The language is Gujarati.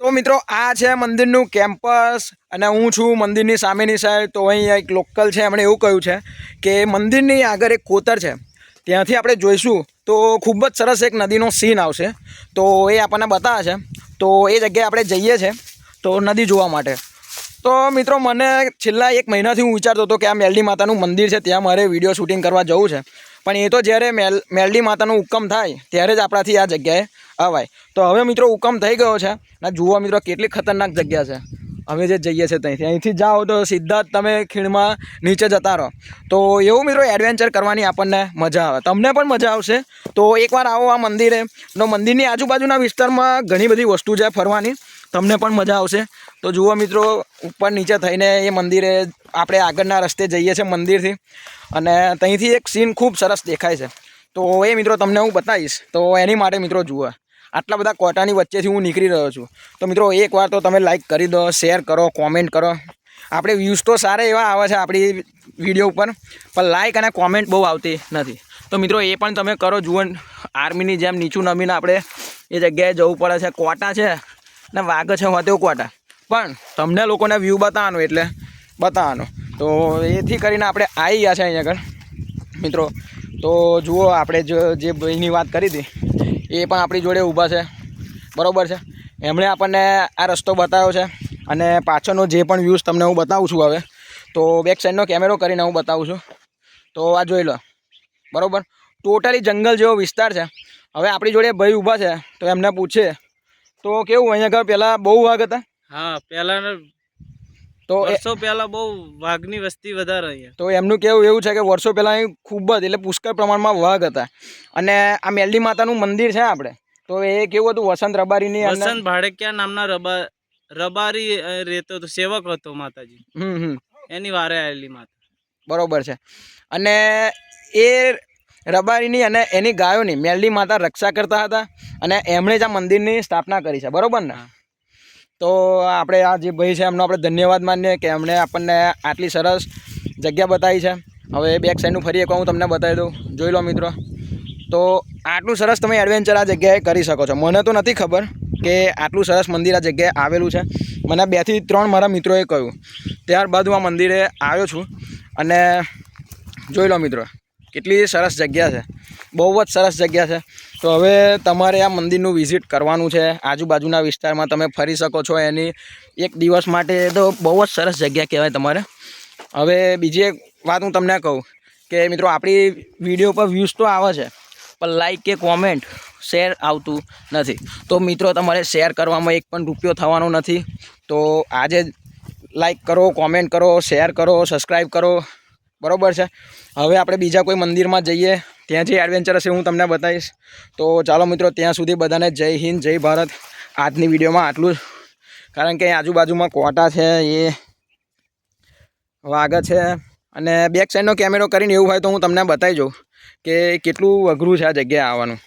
તો મિત્રો આ છે મંદિરનું કેમ્પસ અને હું છું મંદિરની સામેની સાઈડ. તો અહીં એક લોકલ છે, એમણે એવું કહ્યું છે કે મંદિરની આગળ એક કોતર છે, ત્યાંથી આપણે જોઈશું તો ખૂબ જ સરસ એક નદીનો સીન આવશે. તો એ આપણને બતાવે છે. તો એ જગ્યાએ આપણે જઈએ છીએ તો નદી જોવા માટે. તો મિત્રો મને છેલ્લા 1 મહિનાથી હું વિચારતો હતો કે આ મેલડી માતાનું મંદિર છે, ત્યાં મારે વિડીયો શૂટિંગ કરવા જવું છે. પણ એ તો જ્યારે મેલડી માતાનો હુકમ થાય ત્યારે જ આપણાથી આ જગ્યાએ અવાય. તો હવે મિત્રો હુકમ થઈ ગયો છે અને જુઓ મિત્રો કેટલી ખતરનાક જગ્યા છે. અમે જે જઈએ છીએ ત્યાંથી, અહીંથી જાઓ તો સીધા જ તમે ખીણમાં નીચે જતા રહો. તો એવું મિત્રો એડવેન્ચર કરવાની આપણને મજા આવે, તમને પણ મજા આવશે. તો એકવાર આવો આ મંદિરે. મંદિરની આજુબાજુના વિસ્તારમાં ઘણી બધી વસ્તુ છે ફરવાની, તમને પણ મજા આવશે. તો જુઓ મિત્રો ઉપર નીચે થઈને એ મંદિરે આપણે આગળના રસ્તે જઈએ છીએ મંદિરથી, અને ત્યાંથી એક સીન ખૂબ સરસ દેખાય છે. તો એ મિત્રો તમને હું બતાવીશ. તો એની માટે મિત્રો જુઓ, આટલા બધા કોટાની વચ્ચેથી હું નીકળી રહ્યો છું. તો મિત્રો એકવાર તો તમે લાઈક કરી દો, શેર કરો, કોમેન્ટ કરો. આપણે વ્યૂઝ તો સારા એવા આવે છે આપણી વિડીયો ઉપર, પણ લાઈક અને કોમેન્ટ બહુ આવતી નથી. તો મિત્રો એ પણ તમે કરો. જુઓ આર્મીની જેમ નીચું નમીને આપણે એ જગ્યાએ જવું પડે છે. કોટા છે ને વાઘ છે હોતે કોટા, પણ તમને લોકોને વ્યૂ બતાવવાનું એટલે બતાવવાનું. તો એથી કરીને આપણે આવી ગયા છે અહીં આગળ મિત્રો. તો જુઓ આપણે જે ભાઈની વાત કરી હતી એ પણ આપણી જોડે ઊભા છે, બરાબર છે. એમણે આપણને આ રસ્તો બતાવ્યો છે, અને પાછળનો જે પણ વ્યૂઝ તમને હું બતાવું છું હવે. તો બેક સાઈડનો કેમેરો કરીને હું બતાવું છું. તો આ જોઈ લો, બરાબર. ટોટલી જંગલ જેવો વિસ્તાર છે. હવે આપણી જોડે ભાઈ ઊભા છે, તો એમને પૂછે તો કેવું અહીંયા આગળ પહેલાં બહુ વાઘ હતા? હા, પહેલાં તો વર્ષો પહેલાં બહુ વાઘની વસ્તી વધારે અહીંયા. તો એમનું કેવું એવું છે કે વર્ષો પહેલાં અહીં ખૂબ જ એટલે પુષ્કળ પ્રમાણમાં વાઘ હતા. અને આ મેલડી માતાનું મંદિર છે આપણે, તો એ કેવું હતું, વસંત રબારીની વસંત ભાડકિયા નામના રબારી રહેતો હતો, સેવક હતો માતાજી. એની વારે આવેલી માતા, બરોબર છે. અને એ રબારીની અને એની ગાયોની મેલડી માતા રક્ષા કરતા હતા, અને એમણે જ આ મંદિરની સ્થાપના કરી છે, બરોબર ને? તો આપણે આ જે ભાઈ છે એમનો આપણે ધન્યવાદ માનીએ કે એમણે આપણને આટલી સરસ જગ્યા બતાવી છે. હવે બેક સાઈડનું ફરી એકવાર હું તમને બતાવી દઉં, જોઈ લો મિત્રો. તો આટલું સરસ તમે એડવેન્ચર આ જગ્યાએ કરી શકો છો. મને તો નથી ખબર કે આટલું સરસ મંદિર આ જગ્યાએ આવેલું છે. મને 2 થી 3 મારા મિત્રોએ કહ્યું, ત્યારબાદ હું આ મંદિરે આવ્યો છું. અને જોઈ લો મિત્રો કેટલી સરસ જગ્યા છે, બહુ જ સરસ જગ્યા છે. તો હવે તમારે આ મંદિરનું વિઝિટ કરવાનું છે. આજુબાજુના વિસ્તારમાં તમે ફરી શકો છો એની 1 દિવસ માટે. તો બહુ જ સરસ જગ્યા કહેવાય તમારે. હવે બીજી એક વાત હું તમને કહું કે મિત્રો આપણી વિડીયો પર વ્યૂઝ તો આવે છે, પણ લાઈક કે કોમેન્ટ શેર આવતું નથી. તો મિત્રો તમારે શેર કરવામાં 1 પણ રૂપિયો થવાનો નથી. તો આજે લાઈક કરો, કોમેન્ટ કરો, શેર કરો, સબસ્ક્રાઈબ કરો, બરાબર છે. હવે આપણે બીજા કોઈ મંદિરમાં જઈએ, ત્યાં જે એડવેન્ચર હશે હું તમને બતાવીશ. તો ચાલો મિત્રો, ત્યાં સુધી બધાને જય હિન્દ, જય ભારત. આજની વિડીયોમાં આટલું જ, કારણ કે આજુબાજુમાં કોટા છે, એ વાઘ છે. અને બેક સાઈડનો કેમેરો કરીને એવું હોય તો હું તમને બતાવી જાઉં કે કેટલું અઘરું છે આ જગ્યાએ આવવાનું.